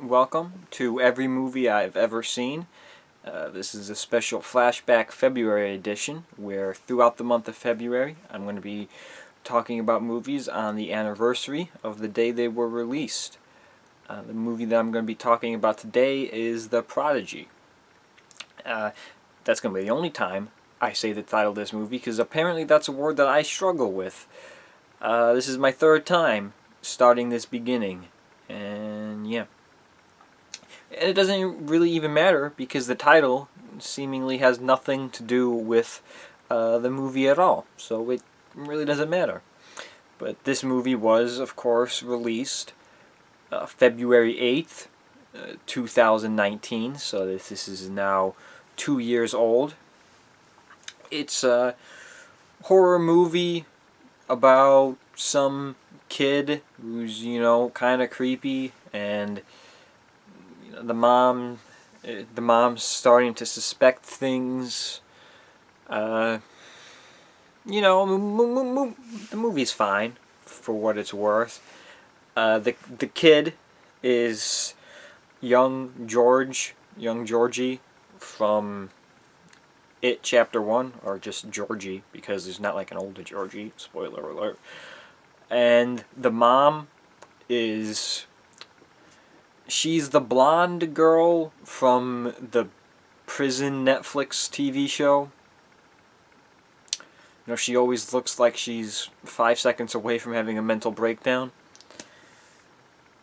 welcome to every movie I've ever seen. This is a special Flashback February edition where throughout the month of February I'm going to be talking about movies on the anniversary of the day they were released. The movie that I'm going to be talking about today is The Prodigy. That's going to be the only time I say the title of this movie because apparently that's a word that I struggle with. This is my third time starting this beginning, and yeah. And it doesn't really even matter because the title seemingly has nothing to do with the movie at all, so it really doesn't matter. But this movie was, of course, released February 8th, 2019, so this is now 2 years old. It's a horror movie about some kid who's, kind of creepy, and the mom's starting to suspect things. The movie's fine for what it's worth. The kid is young Georgie from It Chapter 1, or just Georgie, because there's not like an older Georgie, spoiler alert. And the mom she's the blonde girl from the prison Netflix TV show. She always looks like she's 5 seconds away from having a mental breakdown.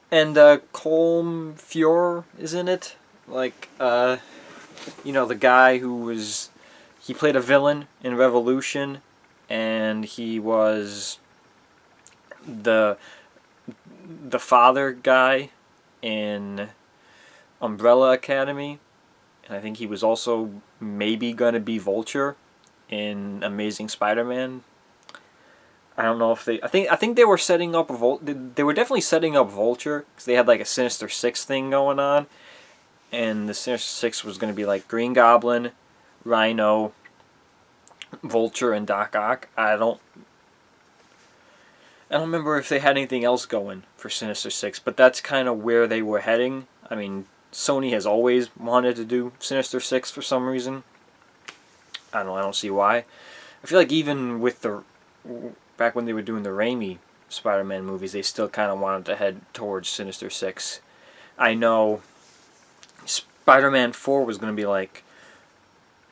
And Colm Feore is in it. The guy he played a villain in Revolution, and he was the father guy in Umbrella Academy, and I think he was also maybe gonna be Vulture in Amazing Spider-Man. I don't know if I think they were setting up they were definitely setting up Vulture because they had like a Sinister Six thing going on, and the Sinister Six was gonna be like Green Goblin, Rhino, Vulture, and Doc Ock. I don't remember if they had anything else going for Sinister Six, but that's kind of where they were heading. I mean, Sony has always wanted to do Sinister Six for some reason. I don't see why. I feel like even with back when they were doing the Raimi Spider-Man movies, they still kind of wanted to head towards Sinister Six. I know Spider-Man 4 was going to be like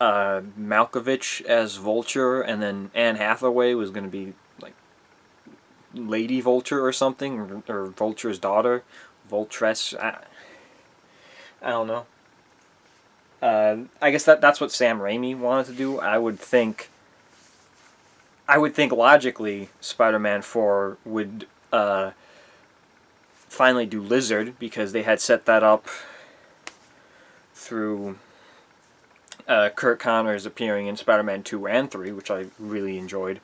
Malkovich as Vulture, and then Anne Hathaway was going to be like Lady Vulture or something, or Vulture's daughter, Vultress. I don't know. I guess that's what Sam Raimi wanted to do. I would think logically Spider-Man 4 would finally do Lizard, because they had set that up through Kurt Connors appearing in Spider-Man 2 and 3, which I really enjoyed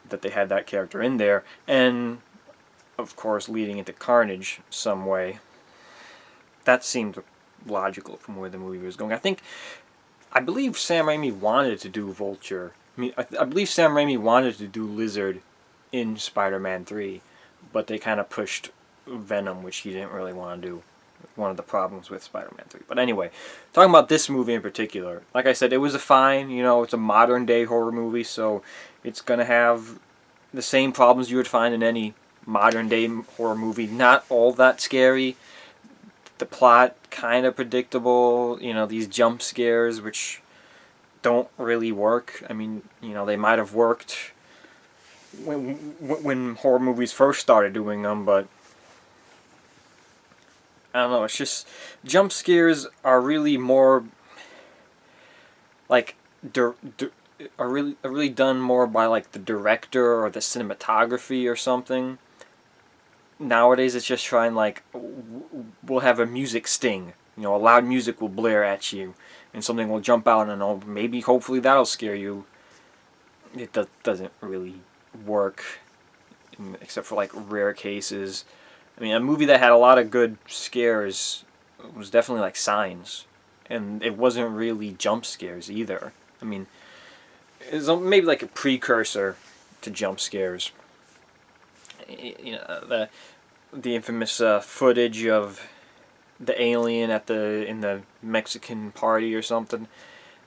that they had that character in there, and of course leading into Carnage some way. That seemed logical from where the movie was going. I believe Sam Raimi wanted to do Vulture. I believe Sam Raimi wanted to do Lizard in Spider-Man 3, but they kind of pushed Venom, which he didn't really want to do. One of the problems with Spider-Man 3. But anyway, talking about this movie in particular, like I said, it was it's a modern day horror movie, so it's going to have the same problems you would find in any modern day horror movie. Not all that scary. The plot kind of predictable. These jump scares which don't really work. I mean, they might have worked when horror movies first started doing them, but I don't know. It's just jump scares are really more like are really done more by like the director or the cinematography or something. Nowadays, it's just trying we'll have a music sting. A loud music will blare at you, and something will jump out, and maybe hopefully that'll scare you. It doesn't really work, except for like rare cases. I mean, a movie that had a lot of good scares was definitely like Signs, and it wasn't really jump scares either. I mean, it's maybe like a precursor to jump scares. The infamous footage of the alien at in the Mexican party or something,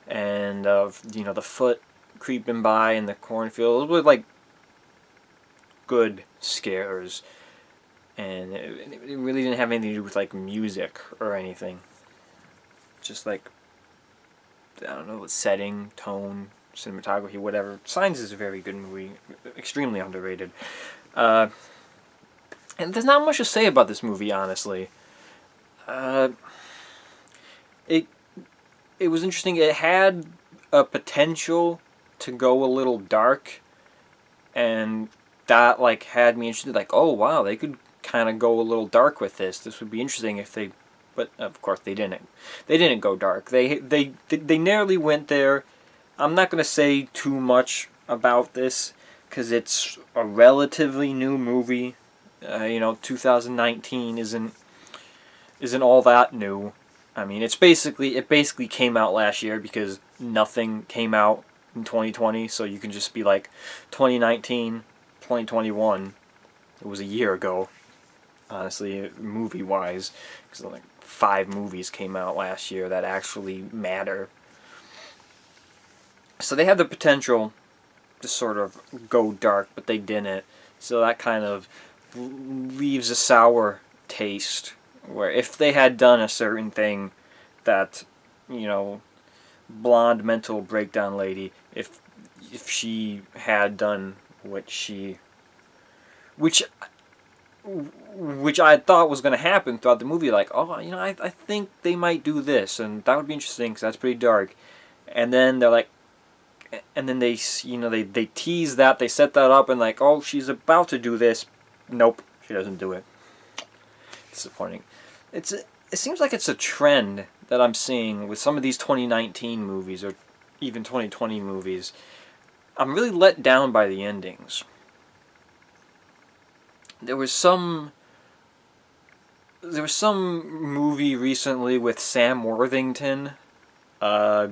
and the foot creeping by in the cornfield. It was like good scares, and it really didn't have anything to do with like music or anything. Just like, I don't know, setting, tone, cinematography, whatever. Signs is a very good movie, extremely underrated. And there's not much to say about this movie, honestly. It it was interesting. It had a potential to go a little dark, and that like had me interested. Like, oh wow, they could kind of go a little dark with this. This would be interesting if they, but of course they didn't. They didn't go dark. They nearly went there. I'm not gonna say too much about this because it's a relatively new movie. 2019 isn't all that new. I mean, it basically came out last year because nothing came out in 2020, so you can just be like 2019, 2021. It was a year ago, honestly, movie-wise, because like 5 movies came out last year that actually matter. So they had the potential to sort of go dark, but they didn't. So that kind of leaves a sour taste, where if they had done a certain thing that, blonde mental breakdown lady, if she had done which I thought was going to happen throughout the movie, like, oh, I think they might do this, and that would be interesting because that's pretty dark. And then they're like, and then they tease that, they set that up, and like, oh, she's about to do this. Nope, she doesn't do it. Disappointing. It seems like it's a trend that I'm seeing with some of these 2019 movies or even 2020 movies. I'm really let down by the endings. There was some movie recently with Sam Worthington. I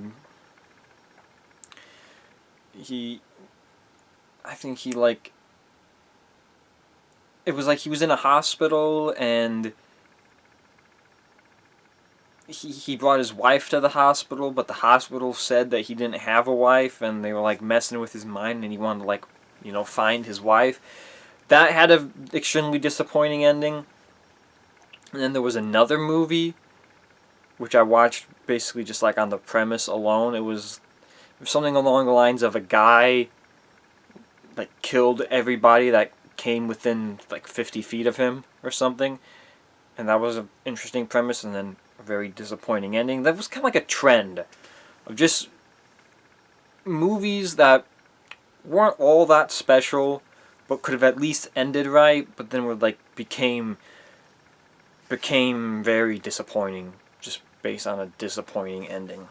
think he like. It was like he was in a hospital and he brought his wife to the hospital, but the hospital said that he didn't have a wife, and they were like messing with his mind, and he wanted to like, find his wife. That had a extremely disappointing ending. And then there was another movie, which I watched basically just like on the premise alone. It was something along the lines of a guy like killed everybody that came within like 50 feet of him or something. And that was an interesting premise, and then a very disappointing ending. That was kind of like a trend of just movies that weren't all that special, but could have at least ended right, but then were like became very disappointing just based on a disappointing ending.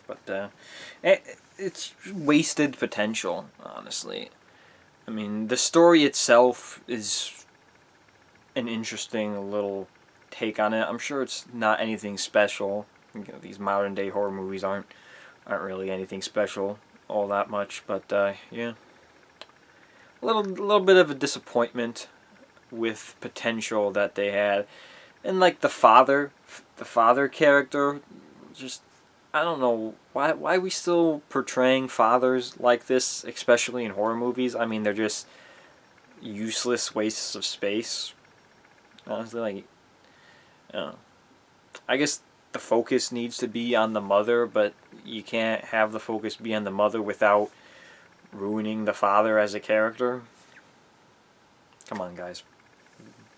But it's wasted potential, honestly. I mean, the story itself is an interesting little take on it. I'm sure it's not anything special. These modern day horror movies aren't really anything special all that much, but yeah. A little bit of a disappointment with potential that they had. And like the father character, just, I don't know why are we still portraying fathers like this, especially in horror movies. I mean, they're just useless wastes of space. Honestly, like, I don't know. I guess the focus needs to be on the mother, but you can't have the focus be on the mother without ruining the father as a character. Come on, guys.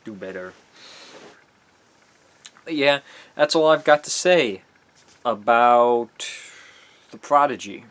Do better. But yeah, that's all I've got to say about the Prodigy.